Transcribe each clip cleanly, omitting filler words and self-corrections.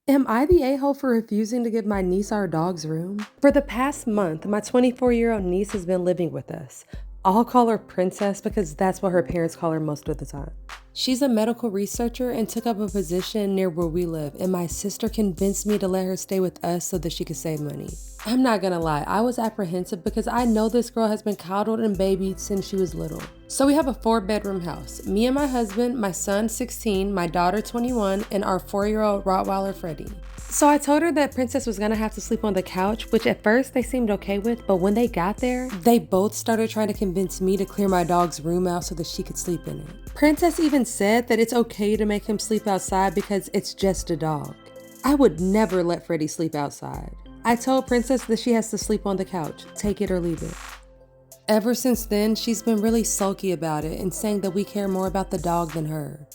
Am I the a-hole for refusing to give my niece our dog's room? For the past month, my 24-year-old niece has been living with us. I'll call her Princess because that's what her parents call her most of the time. She's a medical researcher and took up a position near where we live, and my sister convinced me to let her stay with us so that she could save money. I'm not gonna lie, I was apprehensive because I know this girl has been coddled and babied since she was little. So we have a 4-bedroom house. Me and my husband, my son 16, my daughter 21, and our 4-year-old Rottweiler Freddie. So I told her that Princess was gonna have to sleep on the couch, which at first they seemed okay with, but when they got there, they both started trying to convince me to clear my dog's room out so that she could sleep in it. Princess even said that it's okay to make him sleep outside because it's just a dog. I would never let Freddie sleep outside. I told Princess that she has to sleep on the couch, take it or leave it. Ever since then, she's been really sulky about it and saying that we care more about the dog than her.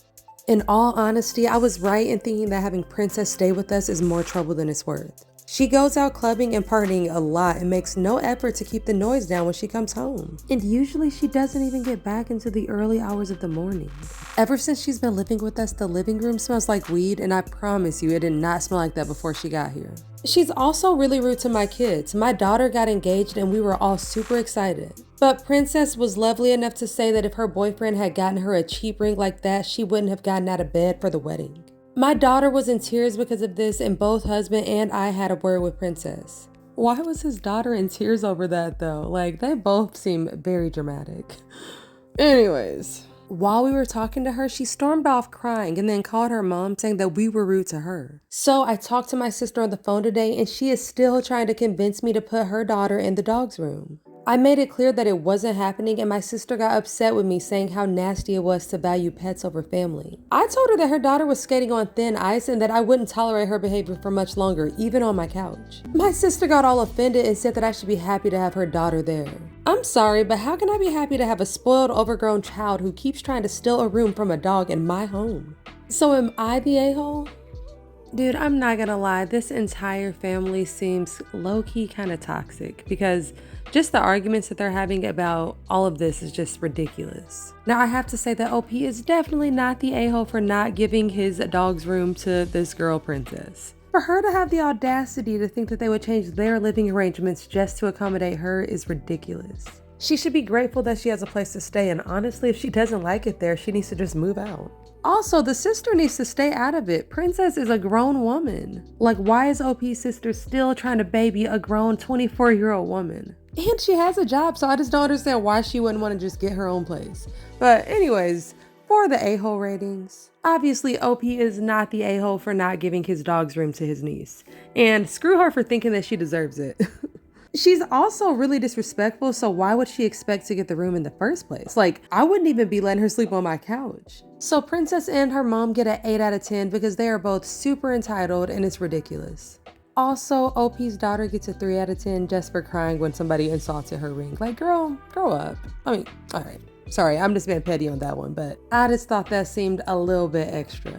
In all honesty, I was right in thinking that having Princess stay with us is more trouble than it's worth. She goes out clubbing and partying a lot and makes no effort to keep the noise down when she comes home. And usually she doesn't even get back into the early hours of the morning. Ever since she's been living with us, the living room smells like weed, and I promise you it did not smell like that before she got here. She's also really rude to my kids. My daughter got engaged and we were all super excited. But Princess was lovely enough to say that if her boyfriend had gotten her a cheap ring like that, she wouldn't have gotten out of bed for the wedding. My daughter was in tears because of this, and both husband and I had a word with Princess. Why was his daughter in tears over that though? Like, they both seem very dramatic. Anyways, while we were talking to her, she stormed off crying and then called her mom saying that we were rude to her. So I talked to my sister on the phone today and she is still trying to convince me to put her daughter in the dog's room. I made it clear that it wasn't happening and my sister got upset with me saying how nasty it was to value pets over family. I told her that her daughter was skating on thin ice and that I wouldn't tolerate her behavior for much longer, even on my couch. My sister got all offended and said that I should be happy to have her daughter there. I'm sorry, but how can I be happy to have a spoiled, overgrown child who keeps trying to steal a room from a dog in my home? So am I the a-hole? Dude, I'm not gonna lie, this entire family seems low-key kind of toxic because just the arguments that they're having about all of this is just ridiculous. Now, I have to say that OP is definitely not the a-hole for not giving his dog's room to this girl, Princess. For her to have the audacity to think that they would change their living arrangements just to accommodate her is ridiculous. She should be grateful that she has a place to stay, and honestly, if she doesn't like it there, she needs to just move out. Also, the sister needs to stay out of it. Princess is a grown woman. Like, why is OP's sister still trying to baby a grown 24-year-old woman? And she has a job, so I just don't understand why she wouldn't want to just get her own place. But anyways, for the a-hole ratings, obviously OP is not the a-hole for not giving his dog's room to his niece. And screw her for thinking that she deserves it. She's also really disrespectful, so why would she expect to get the room in the first place? Like, I wouldn't even be letting her sleep on my couch. So Princess and her mom get an 8 out of 10 because they are both super entitled and it's ridiculous. Also, OP's daughter gets a 3 out of 10 just for crying when somebody insulted her ring. Like, girl, grow up. I mean, all right. Sorry, I'm just being petty on that one, but I just thought that seemed a little bit extra.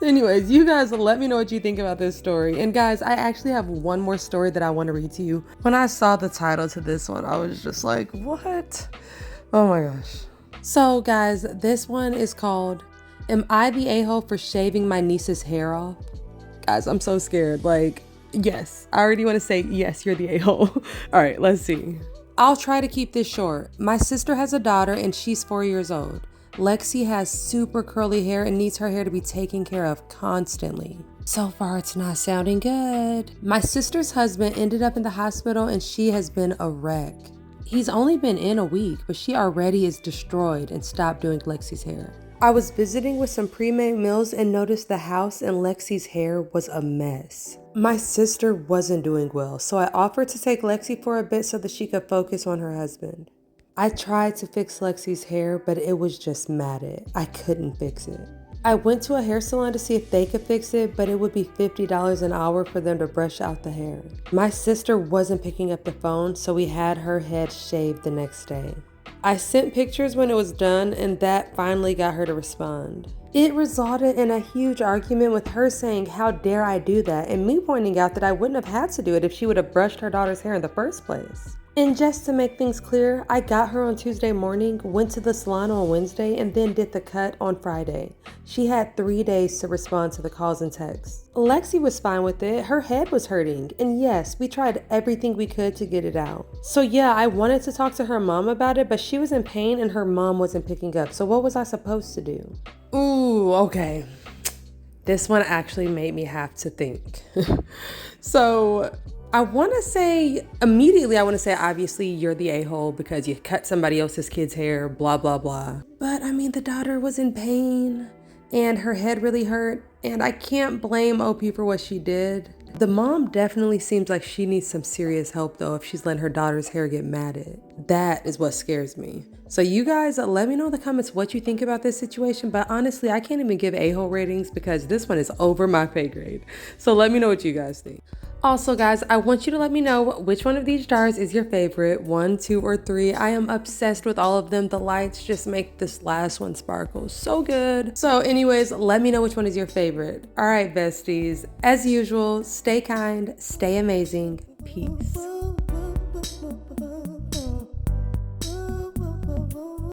Anyways, you guys let me know what you think about this story. And guys, I actually have one more story that I want to read to you. When I saw the title to this one, I was just like, what? Oh my gosh. So guys, this one is called, Am I the a-hole for shaving my niece's hair off? Guys, I'm so scared. Like, yes, I already want to say, yes, you're the a-hole. All right, let's see. I'll try to keep this short. My sister has a daughter and she's 4 years old. Lexi has super curly hair and needs her hair to be taken care of constantly. So far, it's not sounding good. My sister's husband ended up in the hospital and she has been a wreck. He's only been in a week, but she already is destroyed and stopped doing Lexi's hair. I was visiting with some pre-made meals and noticed the house and Lexi's hair was a mess. My sister wasn't doing well, so I offered to take Lexi for a bit so that she could focus on her husband. I tried to fix Lexi's hair, but it was just matted. I couldn't fix it. I went to a hair salon to see if they could fix it, but it would be $50 an hour for them to brush out the hair. My sister wasn't picking up the phone, so we had her head shaved the next day. I sent pictures when it was done and that finally got her to respond. It resulted in a huge argument with her saying, how dare I do that, and me pointing out that I wouldn't have had to do it if she would have brushed her daughter's hair in the first place. And just to make things clear, I got her on Tuesday morning, went to the salon on Wednesday, and then did the cut on Friday. She had 3 days to respond to the calls and texts. Lexi was fine with it. Her head was hurting. And yes, we tried everything we could to get it out. So yeah, I wanted to talk to her mom about it, but she was in pain and her mom wasn't picking up. So what was I supposed to do? Ooh, okay. This one actually made me have to think. So I want to say, obviously, you're the a-hole because you cut somebody else's kid's hair, blah, blah, blah. But I mean, the daughter was in pain and her head really hurt, and I can't blame OP for what she did. The mom definitely seems like she needs some serious help though if she's letting her daughter's hair get matted. That is what scares me. So you guys, let me know in the comments what you think about this situation, but honestly, I can't even give a-hole ratings because this one is over my pay grade. So let me know what you guys think. Also guys, I want you to let me know which one of these jars is your favorite, 1, 2, or 3. I am obsessed with all of them. The lights just make this last one sparkle so good. So anyways, let me know which one is your favorite. All right, besties, as usual, stay kind, stay amazing, peace.